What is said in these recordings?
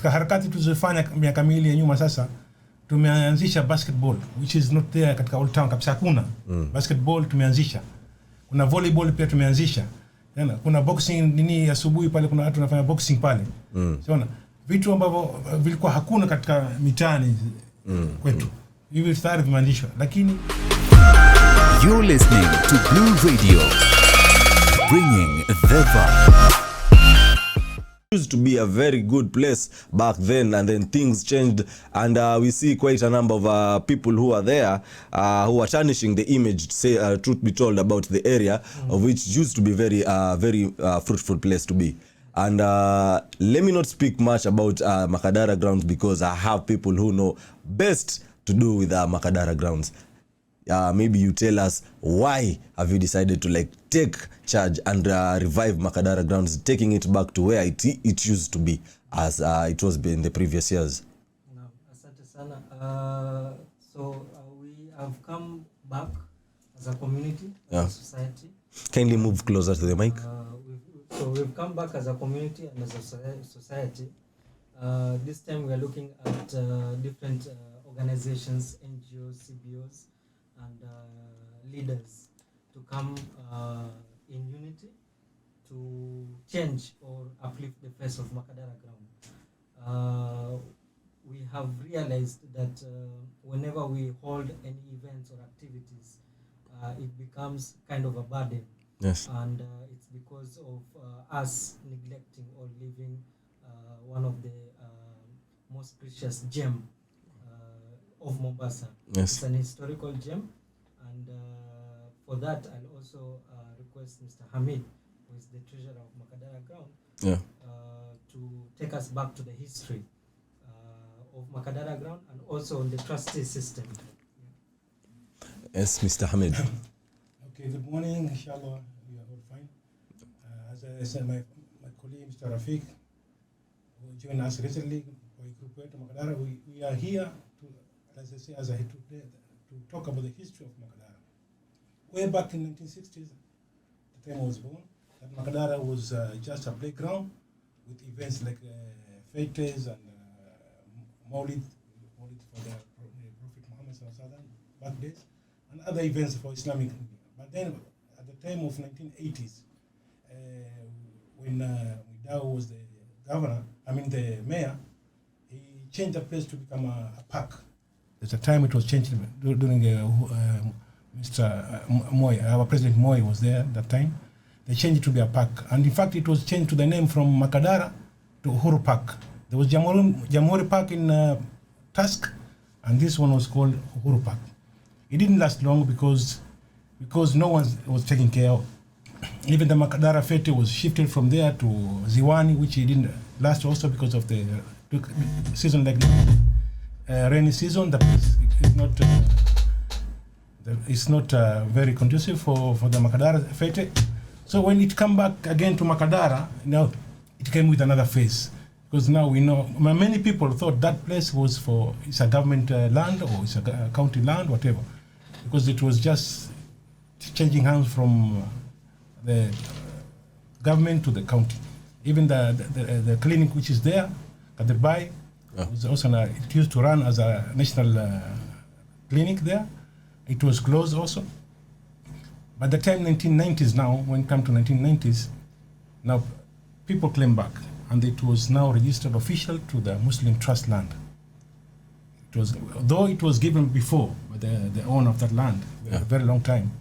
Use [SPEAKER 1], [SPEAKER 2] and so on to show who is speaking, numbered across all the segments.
[SPEAKER 1] katika harakati tulizofanya miaka miwili ya nyuma sasa tumeanzisha basketball which is not there katika Old Town kabisa, hakuna. Basketball tumeanzisha. Kuna volleyball pia tumeanzisha. Yana kuna boxing nini asubuhi pale, kuna watu wanafanya boxing pale. Unaona vitu ambavyo vilikuwa hakuna katika mitaani kwetu. Hivi tayari vimeanzishwa, lakini
[SPEAKER 2] you're listening to Blue Radio, bringing the vibe.
[SPEAKER 3] Used to be a very good place back then, and then things changed, and we see quite a number of people who are there who are tarnishing the image, to say truth be told, about the area of which used to be very fruitful place to be. And let me not speak much about Makadara grounds, because I have people who know best to do with Makadara grounds. Maybe you tell us, why have you decided to like take charge and revive Makadara grounds, taking it back to where it used to be as it was in the previous years?
[SPEAKER 4] No, asante sana. So we have come back as a community, as a society.
[SPEAKER 3] Kindly move closer to the mic.
[SPEAKER 4] So we've come back as a community and as a society. This time we are looking at different organizations, NGOs, CBOs, and leaders to come in unity to change or uplift the face of Makadara ground. We have realized that whenever we hold any events or activities, it becomes kind of a burden.
[SPEAKER 3] Yes.
[SPEAKER 4] And it's because of us neglecting or leaving one of the most precious gem of Mombasa.
[SPEAKER 3] Yes.
[SPEAKER 4] It's an historical gem, and for that I'll also request Mr. Hamid, who is the treasurer of Makadara ground, to take us back to the history of Makadara ground and also on the trustee system.
[SPEAKER 3] Yes, Mr. Hamid.
[SPEAKER 1] Okay, good morning. Inshallah, we are all fine. As I said, my colleague, Mr. Rafiq, who joined us recently for a group to Makadara, we are here to, as I say, to talk about the history of Makadara. Way back in 1960s, the time I was born, that Makadara was just a playground with events like fairs and Maulid for the Prophet Muhammad back days, and other events for Islamic. But then, at the time of 1980s, when Midao was the governor, the mayor, he changed the place to become a park. There's a time it was changed during Mr. Moi, our President Moi was there at that time. They changed it to be a park. And in fact, it was changed to the name from Makadara to Uhuru Park. There was Jamhuri Park in Tusk, and this one was called Uhuru Park. It didn't last long because no one was taking care of. Even the Makadara Fete was shifted from there to Ziwani, which it didn't last also because of the season like rainy season. That is not very conducive for the Makadara Fete. So when it come back again to Makadara, now it came with another phase. Because now we know, many people thought that place was it's a government land or it's a county land, whatever. Because it was just changing hands from the government to the county. Even the clinic which is there at the Bay, was also it used to run as a national clinic there. It was closed also. By the time 1990s now, when it comes to 1990s, now people claim back, and it was now registered official to the Muslim Trust land. Though it was given before by the owner of that land, a very long time,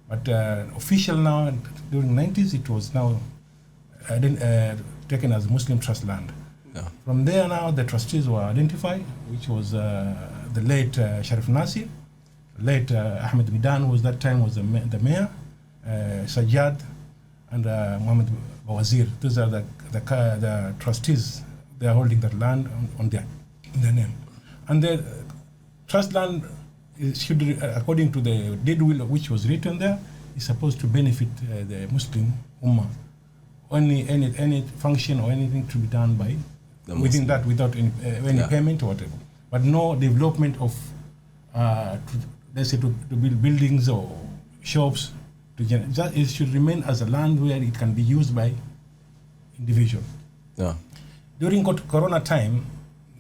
[SPEAKER 1] but official now during the 90s, it was now taken as Muslim Trust land. From there now, the trustees were identified, which was the late Sharif Nasir, late Ahmed Midan, who was that time was the mayor, Sajjad, and Muhammad Bawazir. Those are the trustees. They are holding that land on their name. And the trust land should, according to the deed will which was written there, is supposed to benefit the Muslim Ummah. Any function or anything to be done by within that without any payment or whatever. But no development of, let's say, to build buildings or shops. It should remain as a land where it can be used by individual. during Corona time,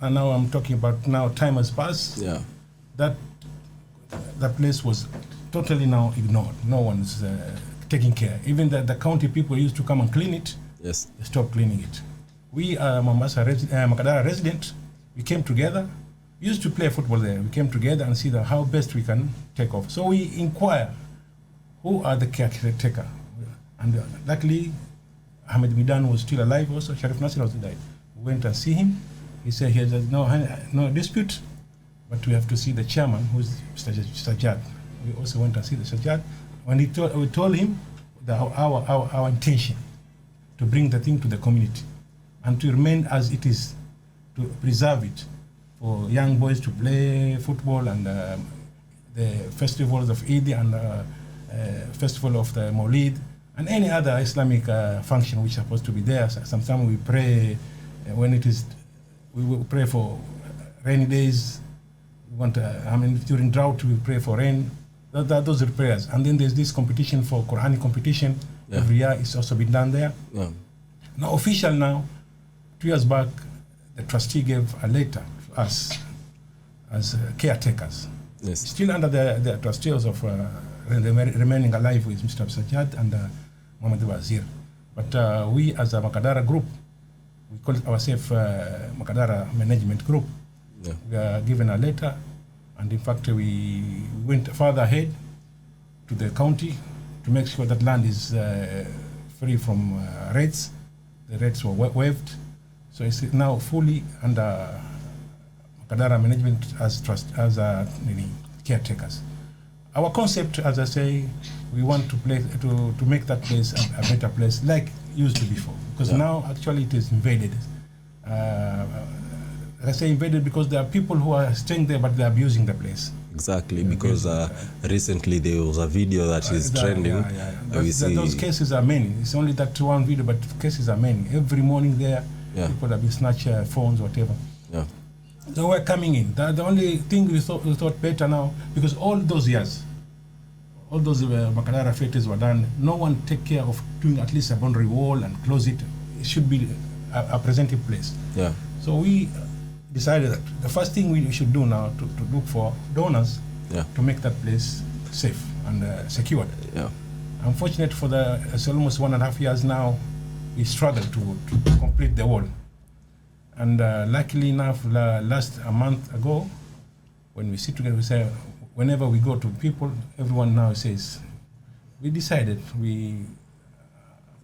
[SPEAKER 1] and now I'm talking about now time has passed,
[SPEAKER 3] Yeah.
[SPEAKER 1] that place was totally now ignored. No one's taking care. Even the county people used to come and clean it.
[SPEAKER 3] Yes.
[SPEAKER 1] They stopped cleaning it. We Makadara resident, we came together. We used to play football there. We came together and see how best we can take off. So we inquire who are the caretaker. And luckily, Ahmed Midan was still alive also. Sharif Nasir also died. We went and see him. He said he has no dispute, but we have to see the chairman, who's Mr. Sajjad. We also went and see the Sajjad. When we told him our intention to bring the thing to the community and to remain as it is, to preserve it for young boys to play football and the festivals of Eid and festival of the Maulid and any other Islamic function which is supposed to be there. Sometimes we pray when it is, we will pray for rainy days. We want, during drought we pray for rain. Those are prayers. And then there's this competition for Quranic competition.
[SPEAKER 3] Yeah.
[SPEAKER 1] Every year it's also been done there.
[SPEAKER 3] Yeah.
[SPEAKER 1] Now official now, 2 years back, the trustee gave a letter to us as caretakers.
[SPEAKER 3] Yes.
[SPEAKER 1] Still under the trustees of remaining alive with Mr. Sajjad and Muhammad Wazir. But we as a Makadara group, we call ourselves Makadara Management Group.
[SPEAKER 3] Yeah.
[SPEAKER 1] We are given a letter, and in fact we went further ahead to the county to make sure that land is free from rates. The rates were waived, so it's now fully under Makadara Management as caretakers. Our concept, as I say, we want to make that place a better place like it used to before, because now actually it is invaded. I say invaded because there are people who are staying there but they are abusing the place.
[SPEAKER 3] Exactly, because recently there was a video that is trending. We see
[SPEAKER 1] those cases are many. It's only that one video, but cases are many. Every morning there, people have been snatched phones, whatever.
[SPEAKER 3] Yeah.
[SPEAKER 1] So we're coming in. The only thing we thought better now, because all those years, all those Makadara fairs were done, no one take care of doing at least a boundary wall and close it. It should be a presentive place.
[SPEAKER 3] Yeah.
[SPEAKER 1] So we decided that the first thing we should do now to look for donors to make that place safe and secured.
[SPEAKER 3] Yeah.
[SPEAKER 1] Unfortunately, for it's almost 1.5 years now, we struggled to complete the wall. And luckily enough, a month ago, when we sit together, we say, whenever we go to people, everyone now says, we decided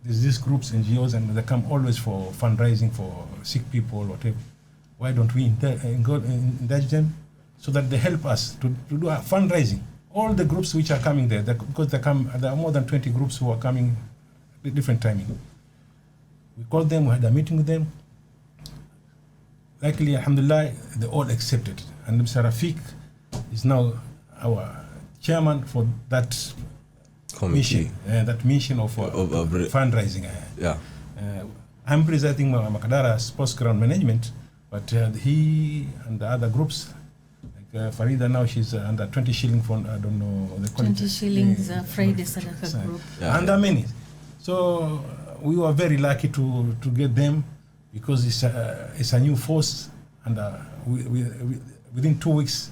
[SPEAKER 1] there's these groups, NGOs, and they come always for fundraising for sick people, whatever. Why don't we indulge them so that they help us to do a fundraising? All the groups which are coming there, because there are more than 20 groups who are coming at different timing. We called them, we had a meeting with them. Luckily, alhamdulillah, they all accepted. And Mr. Rafiq is now our chairman for that
[SPEAKER 3] committee.
[SPEAKER 1] mission of fundraising.
[SPEAKER 3] Yeah.
[SPEAKER 1] I'm presiding Makadara Sports Ground Management, but he and the other groups, like Farida now, she's under 20 shilling fund, I don't know.
[SPEAKER 5] 20 shillings, Friday Sadaka group.
[SPEAKER 1] Yeah, and there are many. So we were very lucky to get them, because it's a new force, and within 2 weeks,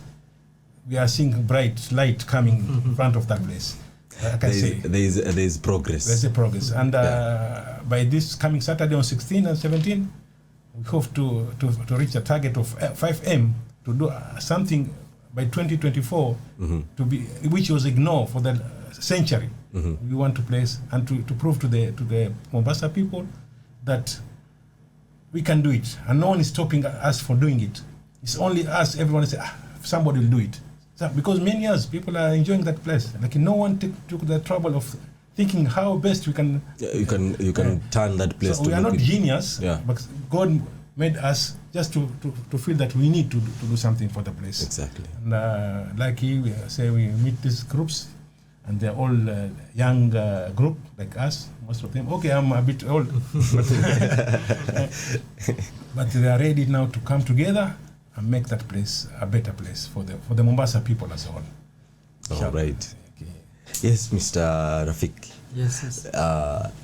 [SPEAKER 1] we are seeing bright light coming in front of that place. I can say
[SPEAKER 3] there's progress.
[SPEAKER 1] There's a progress, and by this coming Saturday on 16 and 17, we hope to reach a target of 5M to do something by 2024 to be, which was ignored for the century. We want to place and to prove to the Mombasa people that we can do it, and no one is stopping us for doing it. It's only us. Everyone says somebody will do it. So, because many years people are enjoying that place. Like no one took the trouble of thinking how best we can.
[SPEAKER 3] You can turn that place.
[SPEAKER 1] So we are not genius, but God made us just to feel that we need to do something for the place.
[SPEAKER 3] Exactly.
[SPEAKER 1] And lucky, we meet these groups, and they're all young group like us, most of them. Okay, I'm a bit old, but they are ready now to come together and make that place a better place for the Mombasa people as a whole.
[SPEAKER 3] All right. Okay. Yes, Mr. Rafiq.
[SPEAKER 4] Yes.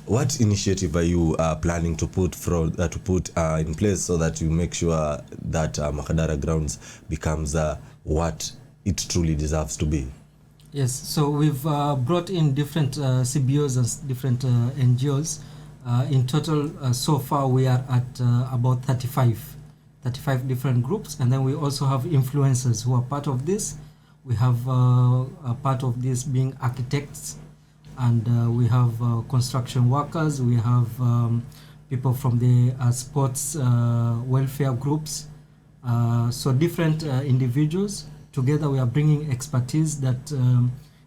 [SPEAKER 3] What initiative are you planning to put in place so that you make sure that Makadara Grounds becomes what it truly deserves to be?
[SPEAKER 4] Yes, so we've brought in different CBOs and different NGOs. In total, so far we are at about 35 different groups, and then we also have influencers who are part of this. We have a part of this being architects, and we have construction workers, we have people from the sports welfare groups, so different individuals. Together we are bringing expertise that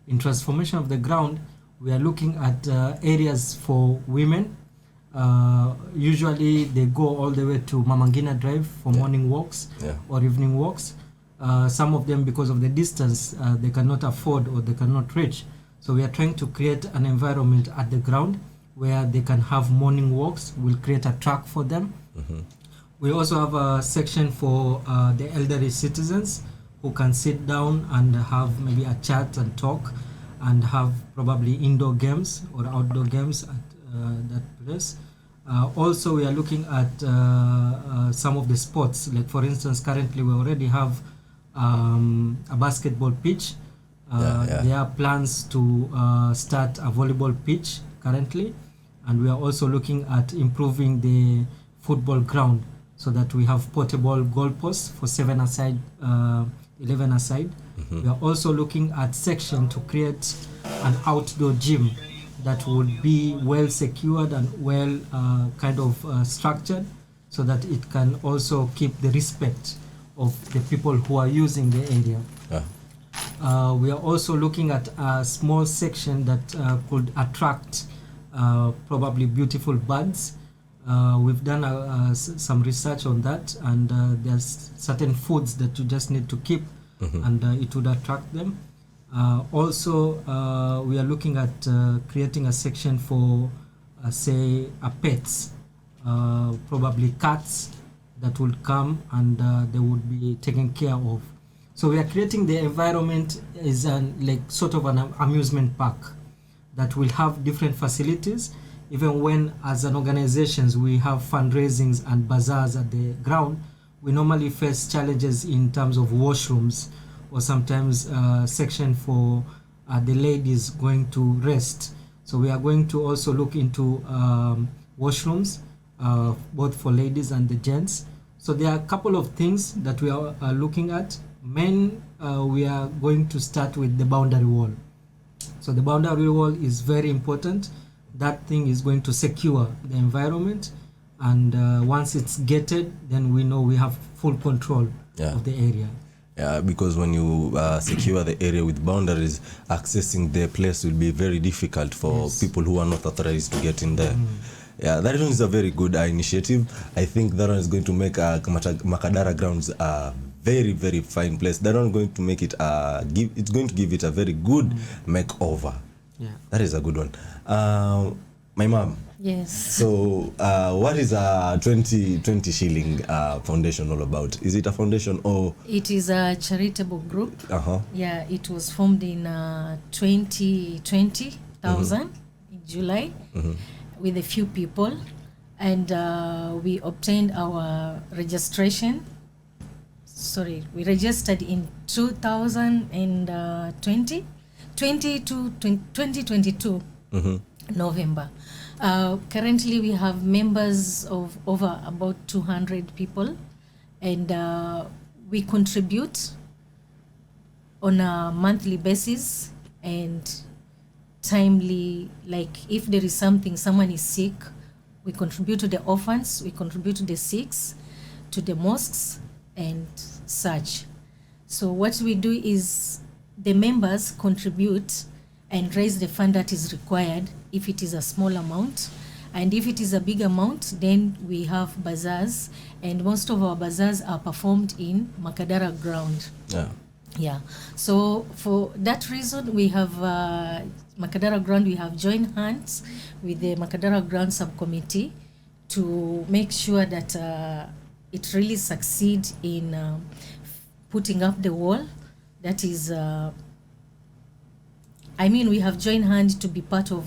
[SPEAKER 4] in transformation of the ground, we are looking at areas for women. Usually they go all the way to Mamangina Drive for morning walks or evening walks. Some of them, because of the distance, they cannot afford or they cannot reach. So we are trying to create an environment at the ground where they can have morning walks. We'll create a track for them. We also have a section for the elderly citizens who can sit down and have maybe a chat and talk and have probably indoor games or outdoor games at that place. Also, we are looking at some of the sports. Like, for instance, currently we already have a basketball pitch. There are plans to start a volleyball pitch currently, and we are also looking at improving the football ground so that we have portable goalposts for 7 aside, 11 aside. We are also looking at section to create an outdoor gym that would be well secured and well structured, so that it can also keep the respect of the people who are using the area. We are also looking at a small section that could attract probably beautiful birds. We've done some research on that, and there's certain foods that you just need to keep, and it would attract them. Also, we are looking at creating a section for, say, pets, probably cats that would come and they would be taken care of. So we are creating the environment as sort of an amusement park that will have different facilities. Even when, as an organizations, we have fundraisings and bazaars at the ground, we normally face challenges in terms of washrooms, or sometimes section for the ladies going to rest. So we are going to also look into washrooms, both for ladies and the gents. So there are a couple of things that we are looking at. We are going to start with the boundary wall. So the boundary wall is very important. That thing is going to secure the environment, and once it's gated, then we know we have full control of the area.
[SPEAKER 3] Yeah, because when you secure the area with boundaries, accessing the place will be very difficult for people who are not authorized to get in there. Yeah, that one is a very good initiative. I think that one is going to make Makadara Grounds a very, very fine place. That one is going to make it it's going to give it a very good makeover. Yeah, that is a good one. My mom.
[SPEAKER 5] Yes.
[SPEAKER 3] So, what is a 20 shilling foundation all about? Is it a foundation or?
[SPEAKER 5] It is a charitable group. Yeah, it was formed in 2020,000 in July with a few people, and we obtained our registration. Sorry, we registered in 2022 November. Currently we have members of over about 200 people, and we contribute on a monthly basis and timely. Like, if there is someone is sick, we contribute to the orphans, we contribute to the sick, to the mosques and such. So what we do is the members contribute and raise the fund that is required if it is a small amount, and if it is a big amount, then we have bazaars, and most of our bazaars are performed in Makadara ground. Yeah. So for that reason, we have Makadara ground. We have joined hands with the Makadara ground subcommittee to make sure that it really succeeds in I mean, we have joined hands to be part of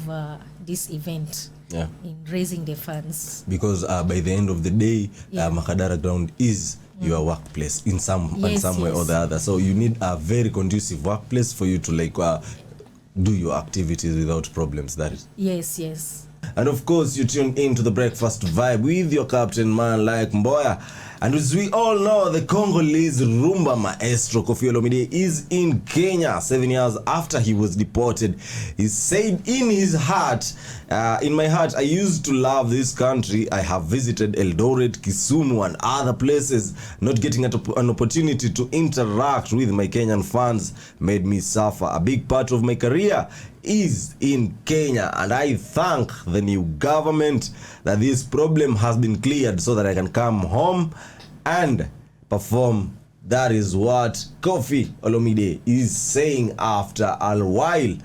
[SPEAKER 5] this event.
[SPEAKER 3] Yeah.
[SPEAKER 5] In raising the funds.
[SPEAKER 3] Because by the end of the day, Makadara ground is your workplace in some way or the other. So you need a very conducive workplace for you to like do your activities without problems. That is.
[SPEAKER 5] Yes.
[SPEAKER 3] And of course, you tune in to the Breakfast Vibe with your captain, man like Mboya. And as we all know, the Congolese rumba maestro Koffi Olomide is in Kenya 7 years after he was deported. He said in his heart, in my heart, I used to love this country. I have visited Eldoret, Kisumu and other places. Not getting an opportunity to interact with my Kenyan fans made me suffer. A big part of my career is in Kenya, and I thank the new government that this problem has been cleared so that I can come home and perform. That is what Koffi Olomide is saying after a while,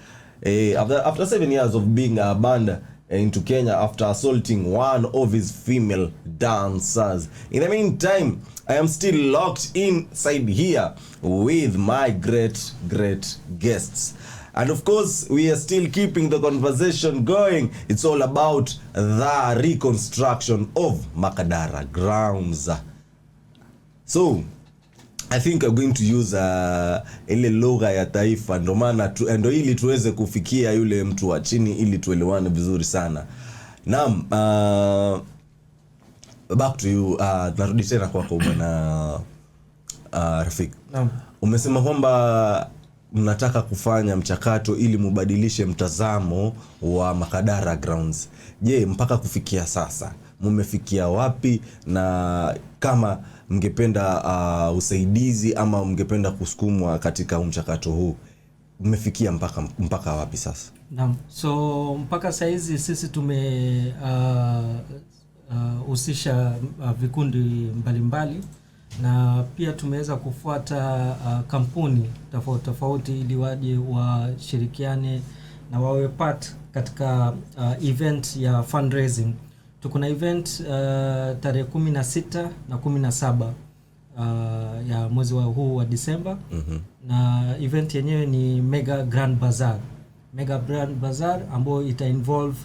[SPEAKER 3] after 7 years of being banned into Kenya after assaulting one of his female dancers. In the meantime, I am still locked inside here with my great guests. And of course, we are still keeping the conversation going. It's all about the reconstruction of Makadara grounds. So, I think I'm going to use ile lugha ya taifa, ndo maana ndo ili tuweze kufikia yule mtu wa chini ili tuelewane vizuri sana. Naam, back to you. Narudi tena kwako bwana Rafik.
[SPEAKER 4] Naam.
[SPEAKER 3] Umesema kwamba mnataka kufanya mchakato ili mubadilishe mtazamo wa Makadara grounds. Je, mpaka kufikia sasa mumefikia wapi, na kama mngependa usaidizi ama mngependa kusukumwa katika mchakato huu, mmefikia mpaka wapi sasa?
[SPEAKER 4] Naam. So mpaka saizi sisi tume husisha vikundi mbalimbali na pia tumeweza kufuata kampuni tofauti ili waje washirikiane na wawe part katika event ya fundraising. Tuko na event tarehe 16 na 17 ya mwezi wa huu wa Disemba. Na event yenyewe ni Mega Grand Bazaar ambayo ita involve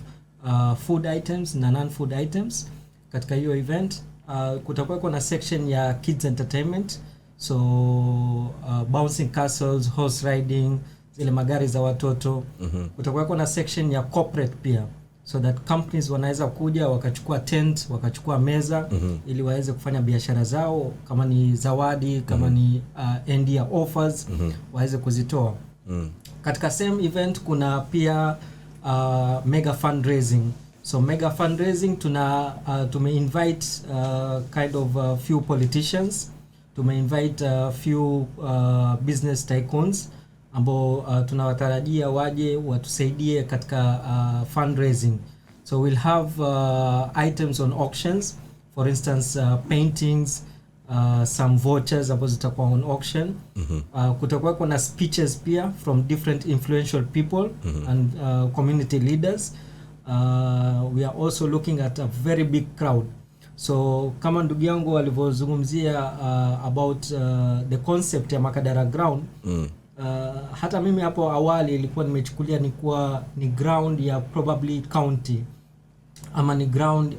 [SPEAKER 4] food items na non-food items. Katika hiyo event kutakuwa na section ya kids entertainment, so bouncing castles, horse riding, zile magari za watoto. Kutakuwa na section ya corporate pia, so that companies wanaweza kuja wakachukua tent, wakachukua meza ili waweze kufanya biashara zao, kama ni zawadi, kama ni end year offers, waweze kuzitoa. Katika same event kuna pia mega fundraising. So mega fundraising tume-invite kind of few politicians, tume-invite few business tycoons ambao tunawatarajia waje watusaidie katika fundraising. So we'll have items on auctions, for instance paintings, some vouchers ambazo zitakuwa on auction. Kutakuwa kuna speeches pia from different influential people and community leaders. We are also looking at a very big crowd. So kama ndugu yangu walivyozungumzia about the concept ya Makadara ground, hata mimi hapo awali ilikuwa nimechukulia ni ground ya probably county, ama ni ground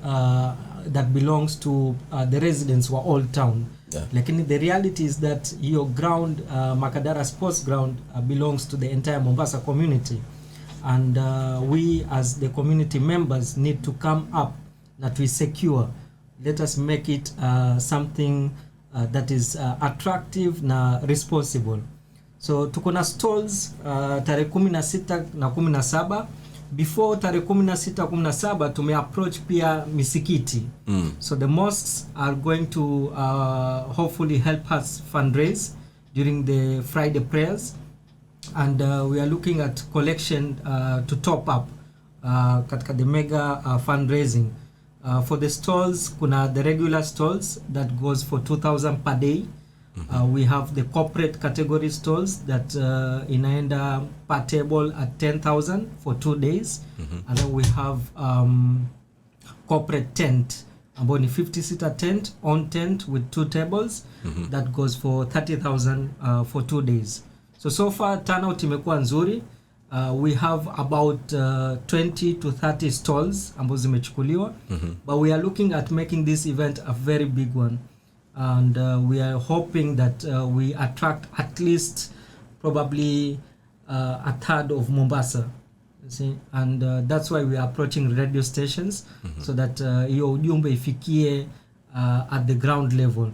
[SPEAKER 4] that belongs to the residents wa Old Town. Lakini the reality is that your ground, Makadara sports ground, belongs to the entire Mombasa community. And we as the community members need to come up na to secure. Let us make it something that is attractive na responsible. So tuko na stalls tarehe 16 na 17. Before tarehe 16 17 tume approach pia misikiti. So the mosques are going to hopefully help us fundraise during the Friday prayers. And we are looking at collection to top up katika the mega fundraising. For the stalls, kuna the regular stalls that goes for 2,000 per day. We have the corporate category stalls that inaenda per table at 10,000 for 2 days. And then we have corporate tent, ambayo ni 50-seater tent, on tent with 2 tables, that goes for 30,000 for 2 days. So far turnout imekuwa nzuri. we have about 20 to 30 stalls ambazo zimechukuliwa, but we are looking at making this event a very big one, and we are hoping that we attract at least probably a third of Mombasa, you see, and that's why we are approaching radio stations, so that hiyo ujumbe ifikie at the ground level,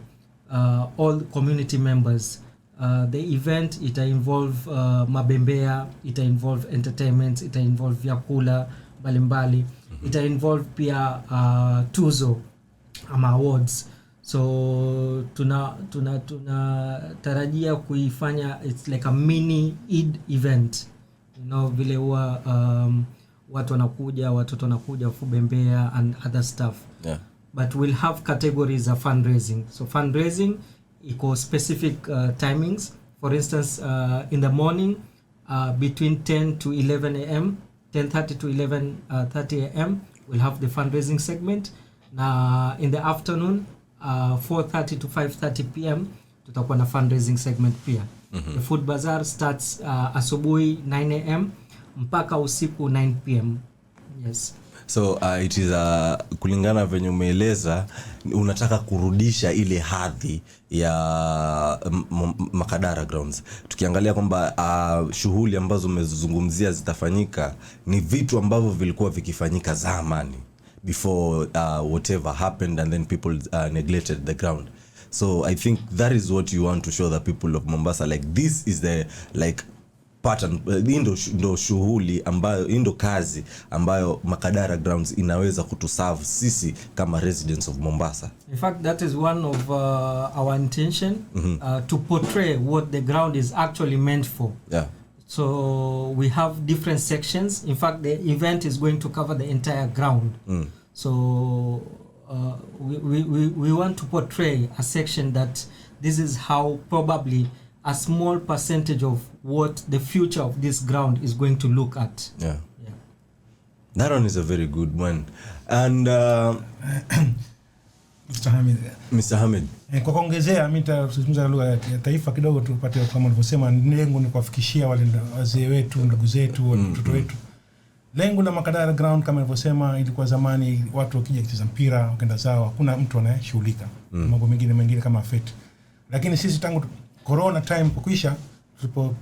[SPEAKER 4] all community members. The event ita involve mabembea, ita involve entertainment, ita involve vyakula mbalimbali, ita involve pia tuzo ama awards. So tuna tarajia kuifanya, it's like a mini Eid event, you know, vile huwa watu wanakuja, watoto wanakuja kubembea and other stuff.
[SPEAKER 3] Yeah.
[SPEAKER 4] But we'll have categories of fundraising. So fundraising iko specific timings. For instance, in the morning, between 10 to 11 a.m., 10:30 to 11:30 a.m., we'll have the fundraising segment. Na in the afternoon, 4:30 to 5:30 p.m., tutakuwa na fundraising segment pia. The food bazaar starts asubuhi 9 a.m. mpaka usiku 9 p.m. Yes.
[SPEAKER 3] So it is kulingana venye umeeleza, unataka kurudisha ile hadhi ya Makadara Grounds. Tukiangalia kwamba shughuli ambazo umezungumzia zitafanyika ni vitu ambavyo vilikuwa vikifanyika zamani, before whatever happened and then people neglected the ground. So I think that is what you want to show the people of Mombasa, like this is the like pattern, ndo shughuli ambayo, ndo kazi ambayo Makadara Grounds inaweza kutuserve sisi kama residents of Mombasa.
[SPEAKER 4] In fact, that is one of our intention, to portray what the ground is actually meant for.
[SPEAKER 3] Yeah.
[SPEAKER 4] So we have different sections. In fact, the event is going to cover the entire ground. So we want to portray a section that this is how probably a small percentage of what the future of this ground is going to look at.
[SPEAKER 3] Yeah. That one is a very good one. And Mr. Hamid.
[SPEAKER 1] Kwa kuongezea, mimi nitazungumza lugha ya taifa kidogo tupate, kama nilivyosema, lengo ni kuwafikishia wale wazee wetu, ndugu zetu, watoto wetu. Lengo la Makadara Ground kama nilivyosema, ilikuwa zamani watu wakija kucheza mpira wakaenda zao, hakuna mtu anayeshughulika mambo mengine kama fete. Lakini sisi tangu corona time kukwisha, tulipo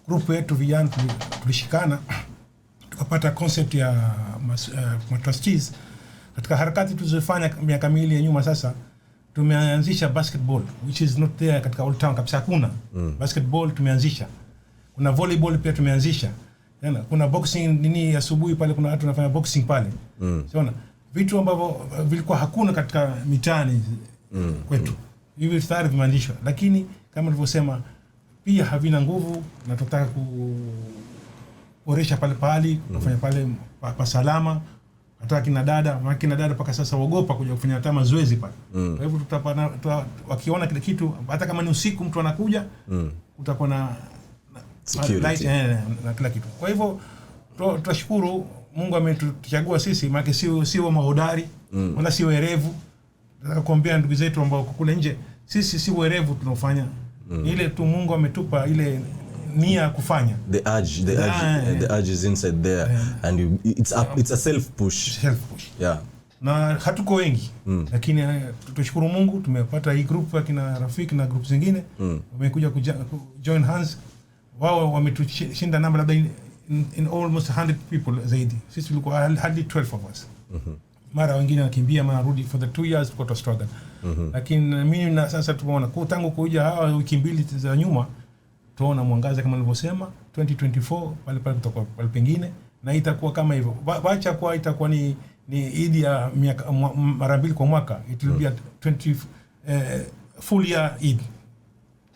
[SPEAKER 1] group yetu vijana tulishikana, tukapata concept ya trustees. Katika harakati tulizofanya miaka miwili ya nyuma sasa, tumeanzisha basketball, which is not there katika Old Town kabisa, hakuna. Basketball tumeanzisha. Kuna volleyball pia tumeanzisha. Yana, kuna boxing nini asubuhi pale, kuna watu wanafanya boxing pale. Unaona? Vitu ambavyo vilikuwa hakuna katika mitaani kwetu. Hivi tayari vimeanzishwa, lakini kama nilivyosema pia havina nguvu, na tunataka kuboresha pale kufanya pale pa salama. Hata kina dada paka sasa waogopa kuja kufanya hata mazoezi pale. Kwa hivyo tutapana wakiona kile kitu, hata kama ni usiku mtu anakuja, utakuwa na light na kila kitu. Kwa hivyo tunashukuru Mungu ametuchagua sisi, maana sio mahodari wala sio werevu. Nataka kuambia ndugu zetu ambao kule nje, sisi si werevu tunafanya. Ile tu Mungu ametupa ile nia kufanya.
[SPEAKER 3] The urge is inside there, and it's a self push. Yeah.
[SPEAKER 1] Na hatuko wengi, lakini tunashukuru Mungu tumepata hii group ya kina Rafiki na group zingine wamekuja join hands. Wao wametushinda namba labda in almost 100 people zaidi. Sisi tulikuwa hardly 12 of us. Mara wengine wakimbia, mara rudi. For the 2 years tuko struggle. Lakini mimi na sasa tumeona tangu kuja hawa wiki mbili za nyuma, tuona mwangaza kama nilivyosema. 2024 pale tutakuwa pale pengine, na itakuwa kama hivyo. Bacha kwa itakuwa ni idi ya mara mbili kwa mwaka. It will be at 20 full year Eid.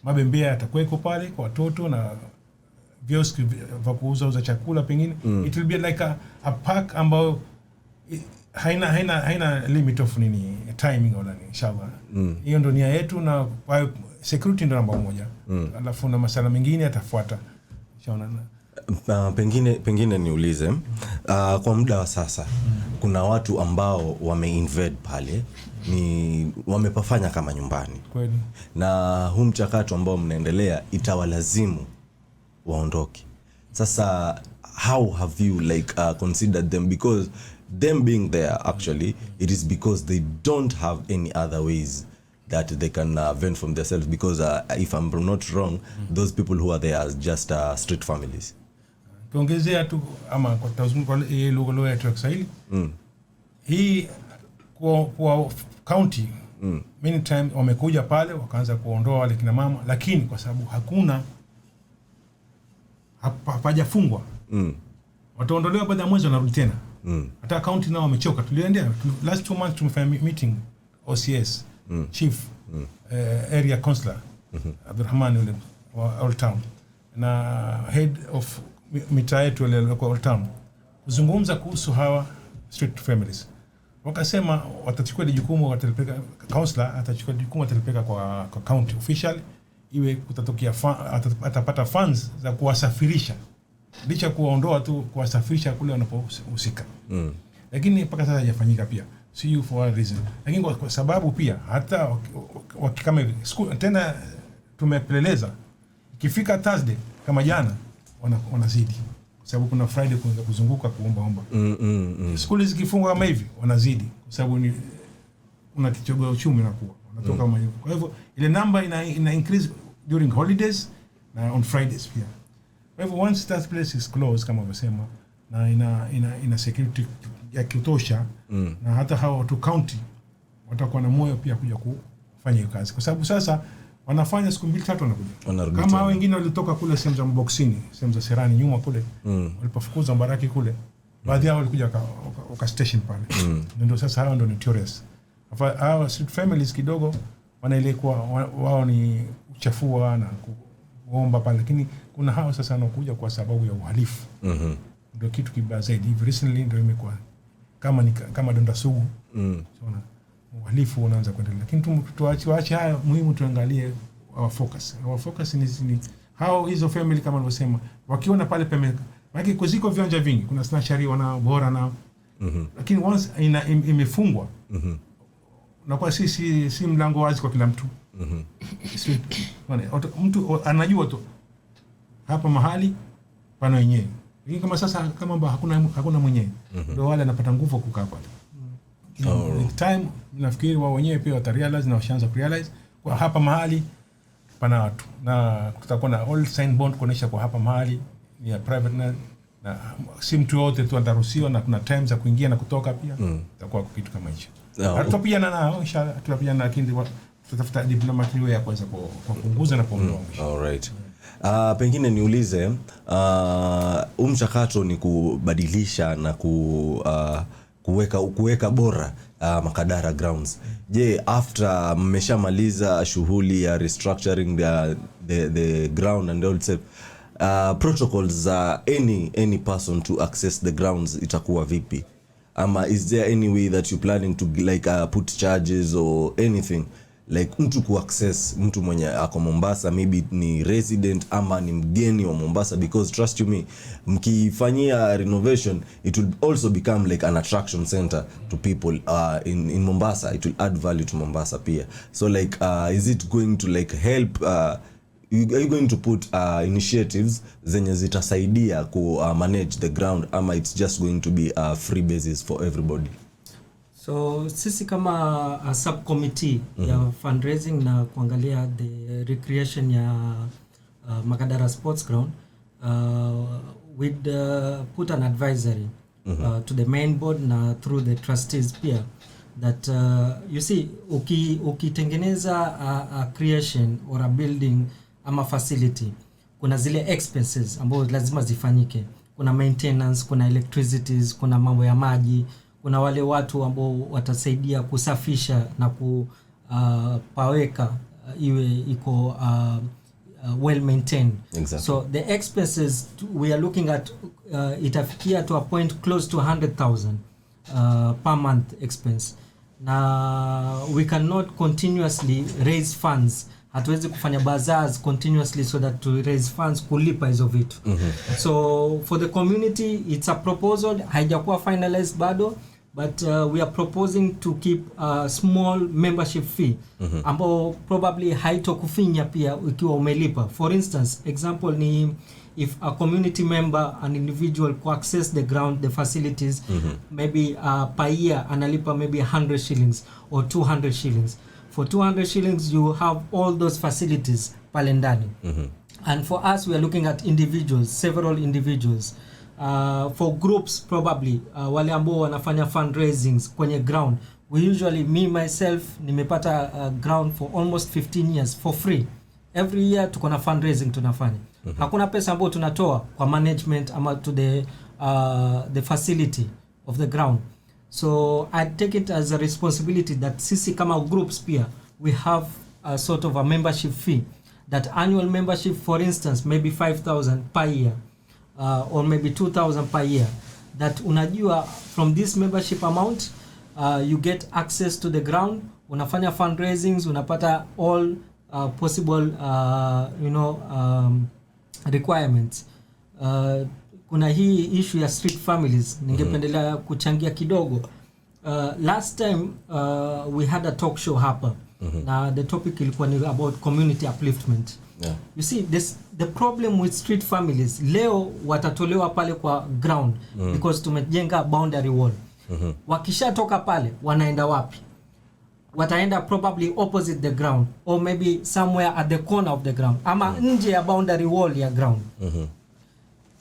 [SPEAKER 1] Mabembea yatakuweko pale kwa watoto na vioski vya kuuza chakula pengine. It will be like a park ambao haina limit of nini timing wala nini, inshallah. Hiyo ndio nia yetu, na security ndio namba moja. Alafu na masuala mengine yatafuata, inshallah.
[SPEAKER 3] Pengine niulize, kwa muda wa sasa kuna watu ambao wameinvade pale, ni wamepafanya kama nyumbani
[SPEAKER 1] kweli,
[SPEAKER 3] na huu mchakato ambao mnaendelea itawalazimu waondoke. Sasa how have you like considered them, because them being there actually it is because they don't have any other ways that they can vent from themselves, because if I'm not wrong, those people who are there are just street families.
[SPEAKER 1] Tuongezea tu ama kwa tazungumza kwa ile lugha yetu ya Kiswahili. Hii kwa county many times wamekuja pale wakaanza kuondoa wale kina mama, lakini kwa sababu hakuna hapajafungwa wataondolewa baada ya mwezi wanarudi tena. Hata county nao wamechoka. Tuliendea last 2 months tumefanya meeting OCS chief area councillor Abdurrahman yule wa Old Town na head of mitaa yetu ile kwa Old Town kuzungumza kuhusu hawa street families. Wakasema watachukua jukumu, watalipeka councillor atachukua jukumu, atalipeka kwa county official, iwe kutatokea atapata funds za kuwasafirisha, licha kuwaondoa tu, kuwasafirisha kule wanapohusika. Lakini mpaka sasa hajafanyika pia, see you for one reason. Lakini kwa sababu pia hata kama hivi tena tumepeleleza, ikifika Thursday kama jana wanazidi, kwa sababu kuna Friday kuanza kuzunguka kuomba. Skuli zikifungwa kama hivi wanazidi, kwa sababu ni una kichogo uchumi nakuwa wanatoka kama hivyo. Kwa hivyo ile number ina increase during holidays na on Fridays pia. Kwa hivyo once that place is closed kama wamesema, na ina security ya kutosha, na hata hao watu county watakuwa na moyo pia kuja kufanya hiyo kazi, kwa sababu sasa wanafanya siku 2-3 wanakuja. Kama hao wengine walitoka kule sehemu za Mboksini, sehemu za Serani nyuma kule, walipofukuzwa Mbaraki kule, baadhi yao walikuja waka station pale. Ndio sasa hao ndio notorious. Hao street families kidogo wanaelekwa wao ni kuchafua na kuomba pale, lakini kuna hao sasa wanakuja kwa sababu ya uhalifu. Ndio kitu kibaya zaidi. Hivi recently ndio imekuwa kama donda sugu. So uhalifu unaanza kuendelea, lakini tuache haya, muhimu tuangalie our focus ni how hizo family kama nilivyosema, wakiona pale maana kuziko viwanja vingi, kuna snatchery wana bora na lakini once imefungwa na kwa si mlango wazi kwa kila mtu. Mtu anajua tu hapa mahali pana wenyewe, lakini kama sasa kama hakuna mwenyewe, ndio wale anapata nguvu kukaa pale. Time nafikiri wao wenyewe pia watarealize na washaanza kurealize kwa hapa mahali pana watu, na kutakuwa na all sign bond kuonesha kwa hapa mahali ni ya private na si mtu yote tu ataruhusiwa, na kuna times za kuingia na kutoka pia. Itakuwa kitu kama hicho. Hatupigana nao inshallah, tutapigana, lakini tutafuta diplomatic way ya kuweza kupunguza na kuondoa.
[SPEAKER 3] All right. Pengine niulize, mchakato ni kubadilisha na kuweka bora Makadara grounds. Je, after mmeshamaliza shughuli ya restructuring the ground and all set, protocols any person to access the grounds itakuwa vipi? Ama is there any way that you planning to like put charges or anything, like mtu ku access, mtu mwenye ako Mombasa, maybe ni resident ama ni mgeni wa Mombasa, because trust you me, mkifanyia renovation it will also become like an attraction center to people in Mombasa. It will add value to Mombasa pia. So like is it going to like help, are you going to put initiatives zenye zitasaidia ku manage the ground, ama it's just going to be a free basis for everybody?
[SPEAKER 4] So sisi kama a subcommittee ya fundraising na kuangalia the recreation ya Makadara Sports Ground, we'd put an advisory to the main board na through the trustees pia, that you see ukitengeneza a creation or a building ama facility, kuna zile expenses ambazo lazima zifanyike. Kuna maintenance, kuna electricities, kuna mambo ya maji, kuna wale watu ambao watasaidia kusafisha na kupaweka iwe iko well maintained.
[SPEAKER 3] Exactly.
[SPEAKER 4] So the expenses we are looking at itafikia to a point close to 100,000 per month expense. Na we cannot continuously raise funds. Hatuwezi kufanya bazaars continuously so that to raise funds kulipa hizo vitu. So for the community it's a proposal, haijakuwa finalized bado, but we are proposing to keep a small membership fee ambao probably haitokufinya pia ukiwa umelipa. For instance, example ni if a community member, an individual could access the ground, the facilities, maybe per year analipa maybe 100 shillings or 200 shillings. For 200 shillings you have all those facilities pale ndani. And for us, we are looking at individuals, several individuals. For groups, probably, wale ambao wanafanya fundraisings kwenye ground. We usually, me, myself, nimepata ground for almost 15 years for free. Every year, tuko na fundraising tunafanya. Hakuna pesa ambao tunatoa kwa management ama to the facility of the ground. So, I take it as a responsibility that sisi kama groups pia, we have a sort of a membership fee. That annual membership, for instance, maybe 5,000 per year, or maybe 2,000 per year. That unajua from this membership amount, you get access to the ground. Unafanya fundraisings, unapata all possible, requirements. Kuna hii issue ya street families. Ningependelea kuchangia kidogo. Last time we had a talk show hapa. Now the topic ilikuwa ni about community upliftment. You see, the problem with street families, leo watatolewa pale kwa ground because tumejenga boundary wall. Wakishatoka pale wanaenda wapi? Wataenda probably opposite the ground or maybe somewhere at the corner of the ground ama nje ya boundary wall ya ground.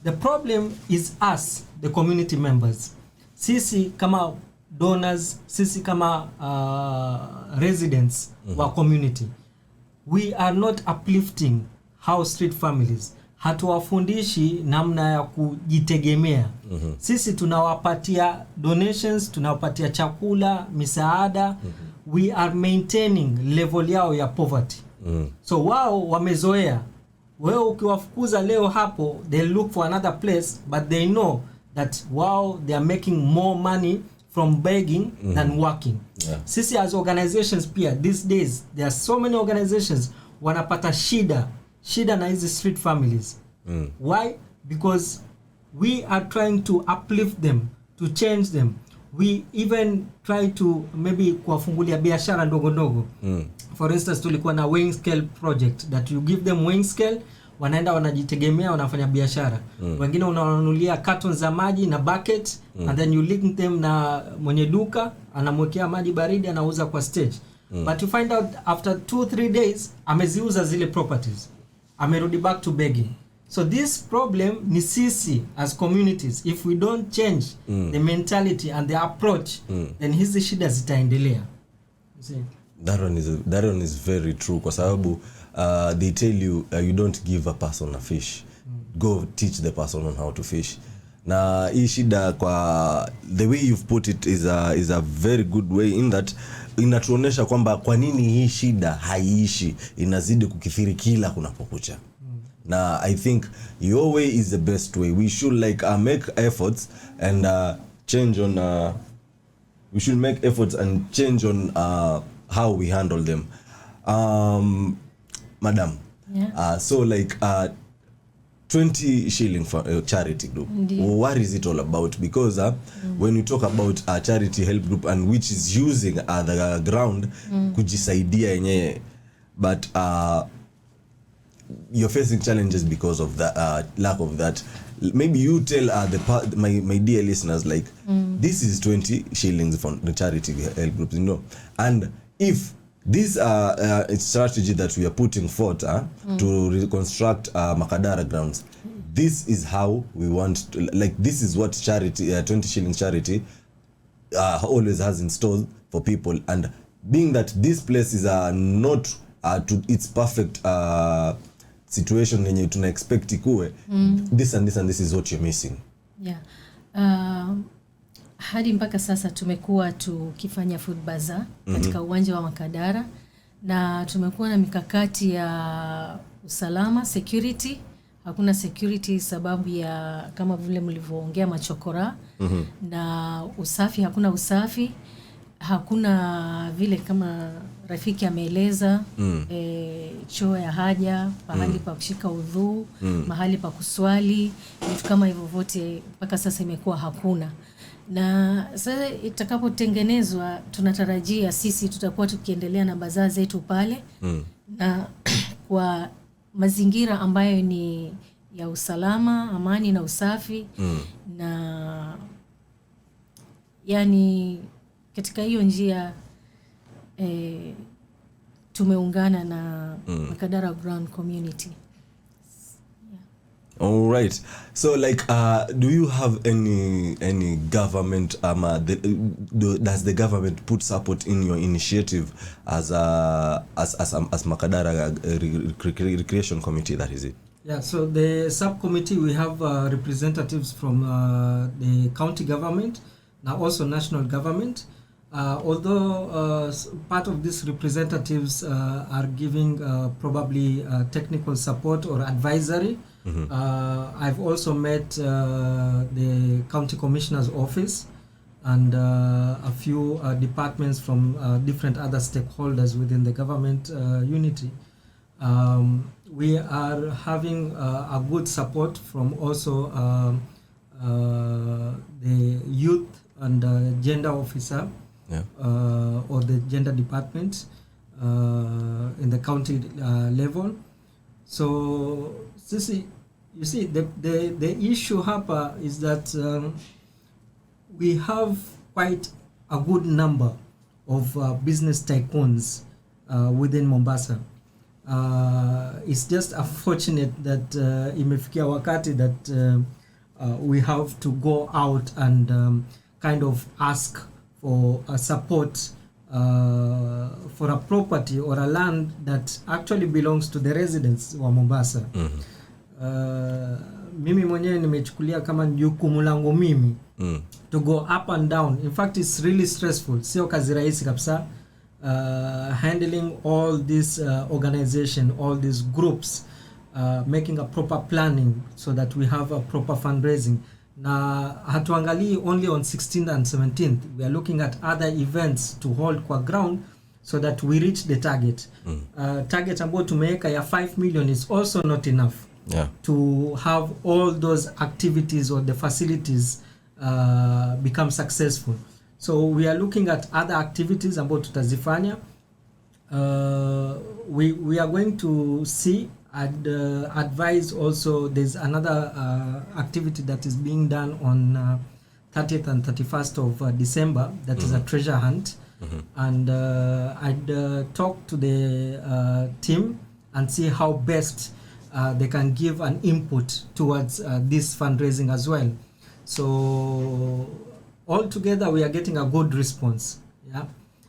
[SPEAKER 4] The problem is us, the community members. Sisi kama donors, sisi kama residents wa community, we are not uplifting how street families. Hatuwafundishi namna ya kujitegemea. Sisi tunawapatia donations, tunawapatia chakula, misaada. We are maintaining level yao ya poverty. So wao wamezoea. Wewe ukiwafukuza leo hapo, they look for another place, but they know that wow, they are making more money from begging than working. Sisi as organizations pia, these days there are so many organizations wanapata shida na hizi street families. Why? Because we are trying to uplift them, to change them. We even try to maybe kuwafungulia biashara ndogo. For instance, tulikuwa na weighing scale project that you give them weighing scale, wanaenda wanajitegemea, wanafanya biashara. Wengine unawanunulia cartons za maji na bucket, and then you link them na mwenye duka, anamwekea maji baridi, anauza kwa stage. But you find out after 2-3 days ameziuza zile properties, amerudi back to begging. So this problem ni sisi as communities, if we don't change the mentality and the approach, then hizi shida zitaendelea.
[SPEAKER 3] That one is very true kwa sababu they tell you you don't give a person a fish, go teach the person on how to fish. Na hii shida kwa the way you've put it is a very good way in that inatuonesha kwamba kwa nini hii shida haiishi, inazidi kukithiri kila kunapokucha. Na I think your way is the best way. We should make efforts and change on we should make efforts and change on how we handle them. Madam, so 20 shilling for a charity group. What is it all about? Because when you talk about a charity help group and which is using the ground kujisaidia yenyewe, but you're facing challenges because of the lack of that. Maybe you tell my dear listeners this is 20 shillings for the charity help groups, and if this strategy that we are putting forth to reconstruct Makadara grounds, this is how we want to, this is what charity 20 shillings charity always has in store for people. And being that this place is not to its perfect situation yenye tuna expect ikuwe, this and this is what you're missing.
[SPEAKER 5] Hadi mpaka sasa tumekuwa tukifanya food bazaar katika uwanja wa Makadara, na tumekuwa na mikakati ya usalama, security. Hakuna security sababu ya kama vile mlivyoongea machokora, na usafi, hakuna usafi, hakuna vile kama Rafiki ameeleza, choo ya haja, pahali pa kushika udhu, mahali pa kuswali, vitu kama hivyo vote mpaka sasa imekuwa hakuna. Na sasa itakapotengenezwa tunatarajia sisi tutakuwa tukiendelea na bazaa zetu pale na kwa mazingira ambayo ni ya usalama, amani na usafi na yani katika hiyo njia tumeungana na Makadara Ground Community.
[SPEAKER 3] All right. So like do you have any government does the government put support in your initiative as Makadara Recreation Committee, that is it?
[SPEAKER 4] Yeah, so the subcommittee, we have representatives from the county government, now also national government. Although part of these representatives are giving probably technical support or advisory, I've also met the county commissioner's office and a few departments from different other stakeholders within the government unity. We are having a good support from also the youth and gender officer, or the gender department in the county level. So you see the issue hapa is that we have quite a good number of business tycoons within Mombasa. It's just unfortunate that imefikia wakati that we have to go out and kind of ask for a support for a property or a land that actually belongs to the residents wa Mombasa. Mimi mwenyewe nimechukulia kama jukumu langu mimi to go up and down. In fact, it's really stressful. Sio kazi rahisi kabisa. Handling all this organization, all these groups, making a proper planning so that we have a proper fundraising. Na hatuangalii only on 16th and 17th. We are looking at other events to hold kwa ground so that we reach the target. Target ambayo tumeweka ya 5 million is also not enough to have all those activities or the facilities become successful. So we are looking at other activities ambayo tutazifanya. We are going to see and advise also. There's another activity that is being done on 30th and 31st of December. That is a treasure hunt. And I'd talk to the team and see how best they can give an input towards this fundraising as well. So altogether we are getting a good response. Yeah,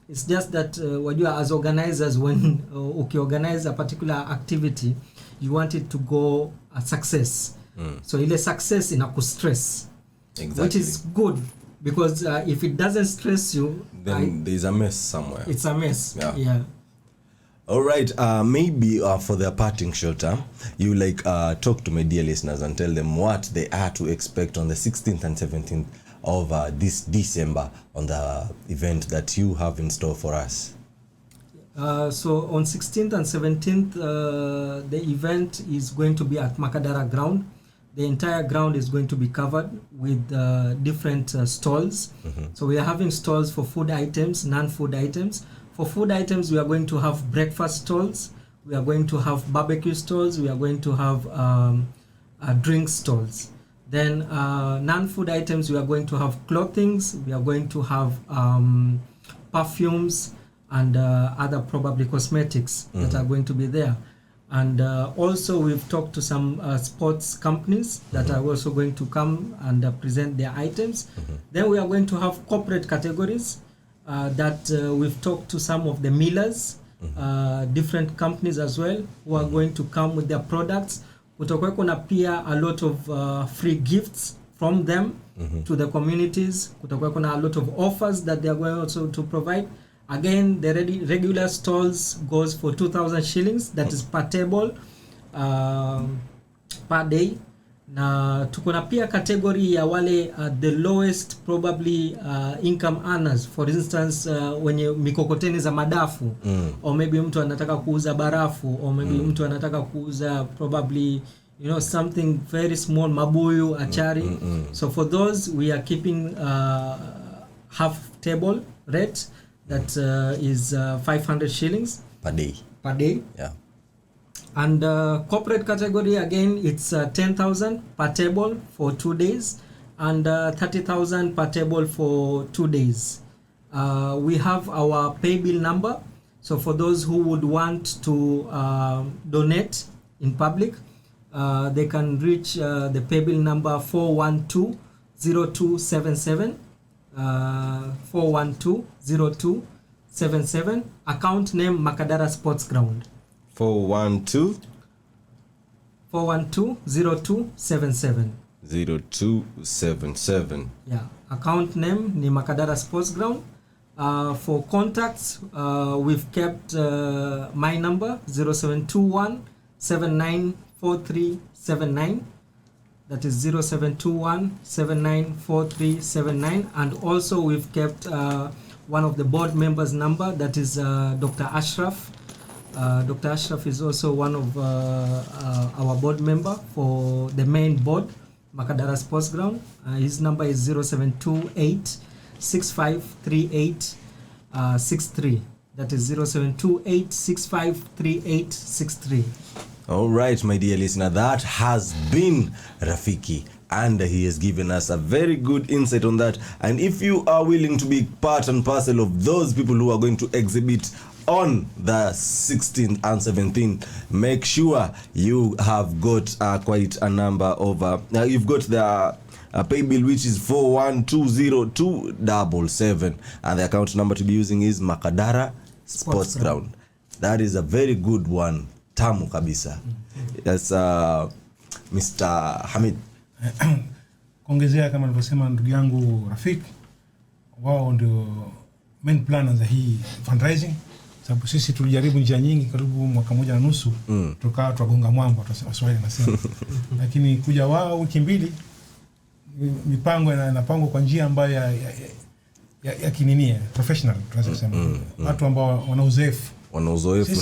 [SPEAKER 4] it's just that wajua, as organizers, when organize a particular activity, you want it to go a success. So ile success inakustress, which is good, because if it doesn't stress you,
[SPEAKER 3] then there's a mess somewhere.
[SPEAKER 4] It's a mess.
[SPEAKER 3] Yeah. All right, maybe for their parting shot, you talk to my dear listeners and tell them what they are to expect on the 16th and 17th of this December on the event that you have in store for us.
[SPEAKER 4] So on 16th and 17th, the event is going to be at Makadara Ground. The entire ground is going to be covered with different stalls. So we are having stalls for food items, non-food items. For food items, we are going to have breakfast stalls. We are going to have barbecue stalls. We are going to have drink stalls. Then non-food items, we are going to have clothings. We are going to have perfumes and other probably cosmetics that are going to be there. And also we've talked to some sports companies that are also going to come and present their items. Then we are going to have corporate categories that we've talked to some of the millers, different companies as well, who are going to come with their products. Kutakuwa na pia a lot of free gifts from them to the communities. Kutakuwa na a lot of offers that they are going also to provide. Again, the regular stalls goes for 2,000 shillings. That is per table, per day. Na tuko na pia category ya wale the lowest probably income earners. For instance, wenye mikokoteni za madafu, or maybe mtu anataka kuuza barafu, or maybe mtu anataka kuuza probably something very small, mabuyu, achari. So for those, we are keeping half table rate that is 500 shillings
[SPEAKER 3] per day. Yeah.
[SPEAKER 4] And corporate category, again, it's 10,000 per table for 2 days and 30,000 per table for 2 days. We have our pay bill number. So for those who would want to donate in public, they can reach the pay bill number 412-0277. 412-0277. Account name Makadara Sports Ground. 412-0277.
[SPEAKER 3] 0277.
[SPEAKER 4] Yeah, account name ni Makadara Sports Ground. For contacts, we've kept my number 0721-794379. That is 0721-794379. And also we've kept one of the board members' number, that is Dr. Ashraf. Dr. Ashraf is also one of our board member for the main board, Makadara Sports Ground. His number is 0728-6538-63. That is 0728-6538-63.
[SPEAKER 3] All right, my dear listener, that has been Rafiki, and he has given us a very good insight on that. And if you are willing to be part and parcel of those people who are going to exhibit on the 16th and 17th, make sure you have got quite a number of you've got the pay bill, which is 4120277, and the account number to be using is Makadara Sports Ground. That is a very good one. Tamu kabisa. That's Mr. Hamid.
[SPEAKER 1] Kuongezea kama alivyosema ndugu yangu Rafik, wao ndio main planners za hii fundraising. Sababu sisi tulijaribu njia nyingi karibu mwaka moja na nusu, tukawa tugonga mwamba Waswahili nasema. Lakini kuja wao wiki mbili, mipango inapangwa kwa njia ambayo ya kininia professional, tunaweza kusema. Watu ambao wana uzoefu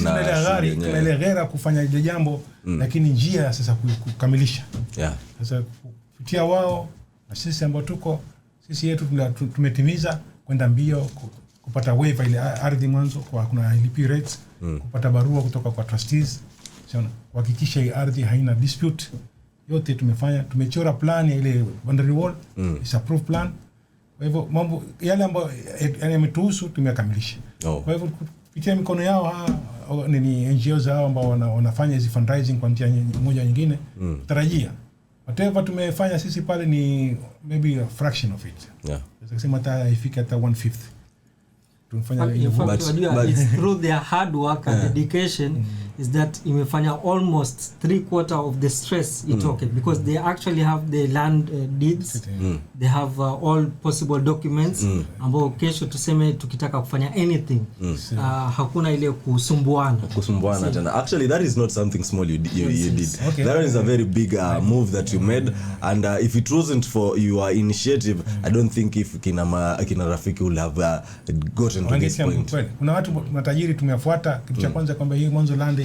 [SPEAKER 1] na ile ghera kufanya ile jambo, lakini njia sasa kukamilisha. Sasa kupitia wao na sisi ambao sisi yetu tumetimiza kwenda mbio kupata waiver ile ardhi mwanzo, kwa kuna LP rates, kupata barua kutoka kwa trustees, kuhakikisha hii ardhi haina dispute. Yote tumefanya, tumechora plan ya ile boundary wall, is approved plan. Kwa hivyo mambo yale ambayo yametuhusu tumekamilisha. Kwa hivyo kupitia mikono yao ni NGOs hao ambao wanafanya hizi fundraising kwa njia moja nyingine, tarajia whatever tumefanya sisi pale ni maybe a fraction of it. Kusema hata ifike hata 1/5.
[SPEAKER 4] But it's through their hard work and dedication is that imefanya almost 3/4 of the stress itoke, because they actually have the land deeds, they have all possible documents ambao kesho tuseme tukitaka kufanya anything hakuna ile kusumbuana
[SPEAKER 3] tena. Actually that is not something small you did. Okay. That is a very big move that you made, and if it wasn't for your initiative, I don't think if kina Rafiki will have gotten to this point.
[SPEAKER 1] Kuna watu matajiri tumewafuata, kitu cha kwanza kwamba hii mwanzo land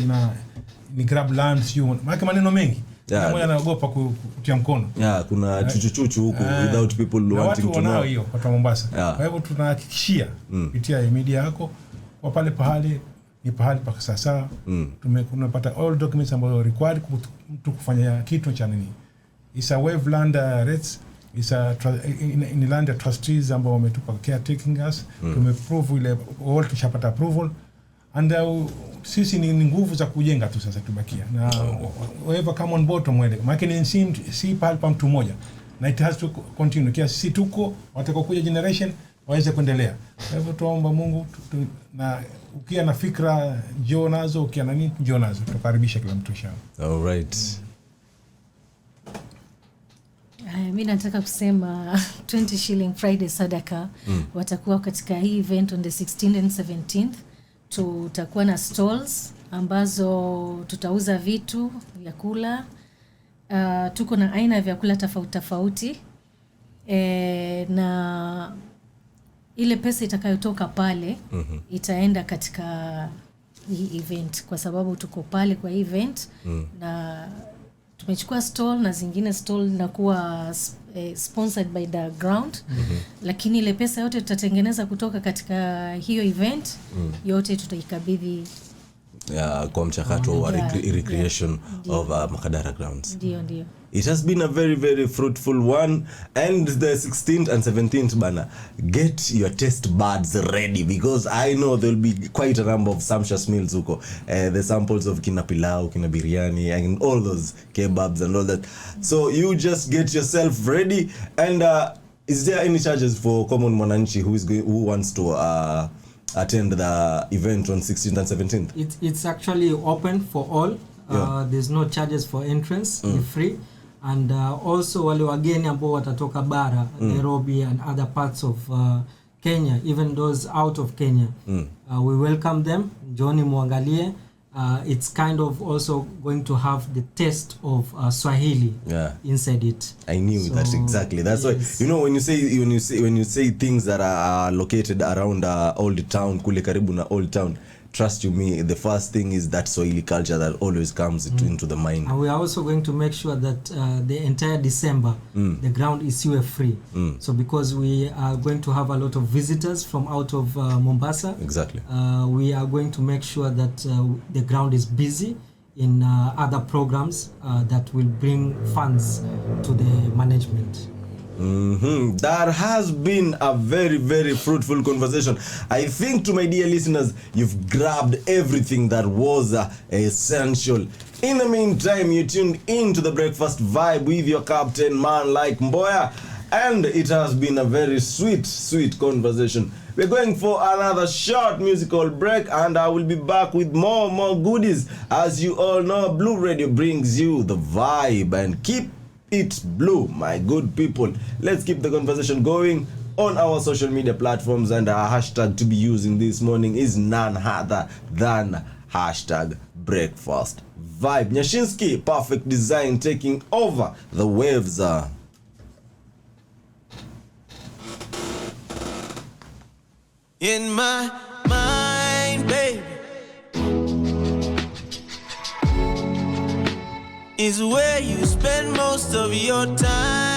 [SPEAKER 1] ni grab land, sio maneno mengi. Mmoja anaogopa kutia mkono.
[SPEAKER 3] Kuna chuchuchu huko without people wanting to know.
[SPEAKER 1] Hiyo kwa Mombasa. Kwa hivyo tunahakikishia kupitia media yako kwa pale ni pahali pa sasa. Tunapata all documents ambazo required mtu kufanya kitu cha nini. Is a wave land rates, is a in land trustees ambao wametupa caretaking us. Tumeprove ile all tushapata approval, and sisi ni nguvu za kujenga tu sasa tubakia. Na whoever come on board mwele. Maana si pahali pa mtu mmoja. Na it has to continue. Kia sisi tuko watakokuja generation waweze kuendelea. Kwa hivyo tuomba Mungu na ukia na fikra njoo nazo, ukia na nini njoo nazo, tukaribisha kila mtu inshallah.
[SPEAKER 3] All right.
[SPEAKER 5] Mimi nataka kusema 20 shilling Friday sadaka watakuwa katika hii event on the 16th and 17th. Tutakuwa na stalls ambazo tutauza vitu, vyakula. Tuko na aina ya vyakula tofauti. Na ile pesa itakayotoka pale itaenda katika hii event, kwa sababu tuko pale kwa event na tumechukua stall na zingine stall inakuwa sponsored by the ground. Lakini ile pesa yote tutatengeneza kutoka katika hiyo event yote tutaikabidhi
[SPEAKER 3] kwa mchakato wa recreation of Makadara grounds.
[SPEAKER 5] Ndio.
[SPEAKER 3] It has been a very, very fruitful one. And the 16th and 17th, bana, get your taste buds ready, because I know there'll be quite a number of sumptuous meals huko. The samples of kina pilau, kina biryani, and all those kebabs and all that. So you just get yourself ready. And is there any charges for common mwananchi who wants to attend the event on 16th and 17th?
[SPEAKER 4] It's actually open for all. There's no charges for entrance. It's free. And also wale wageni ambao watatoka bara, Nairobi and other parts of Kenya, even those out of Kenya, we welcome them. Johnny muangalie. It's kind of also going to have the taste of Swahili inside it.
[SPEAKER 3] I knew that exactly. That's why, you know, when you say things that are located around Old Town, kule karibu na Old Town, trust you me, the first thing is that Swahili culture that always comes into the mind. And
[SPEAKER 4] we are also going to make sure that the entire December, the ground is sewer free. So because we are going to have a lot of visitors from out of Mombasa,
[SPEAKER 3] exactly,
[SPEAKER 4] we are going to make sure that the ground is busy in other programs that will bring funds to the management.
[SPEAKER 3] That has been a very, very fruitful conversation. I think, to my dear listeners, you've grabbed everything that was essential. In the meantime, you tuned into the Breakfast Vibe with your captain, man like Mboya, and it has been a very sweet, sweet conversation. We're going for another short musical break, and I will be back with more goodies. As you all know, Blue Radio brings you the vibe, and keep it blue, my good people. Let's keep the conversation going on our social media platforms, and our hashtag to be using this morning is none other than hashtag breakfast vibe. Nyashinsky, Perfect Design, taking over the waves.
[SPEAKER 6] In my mind, baby, is where you spend most of your time.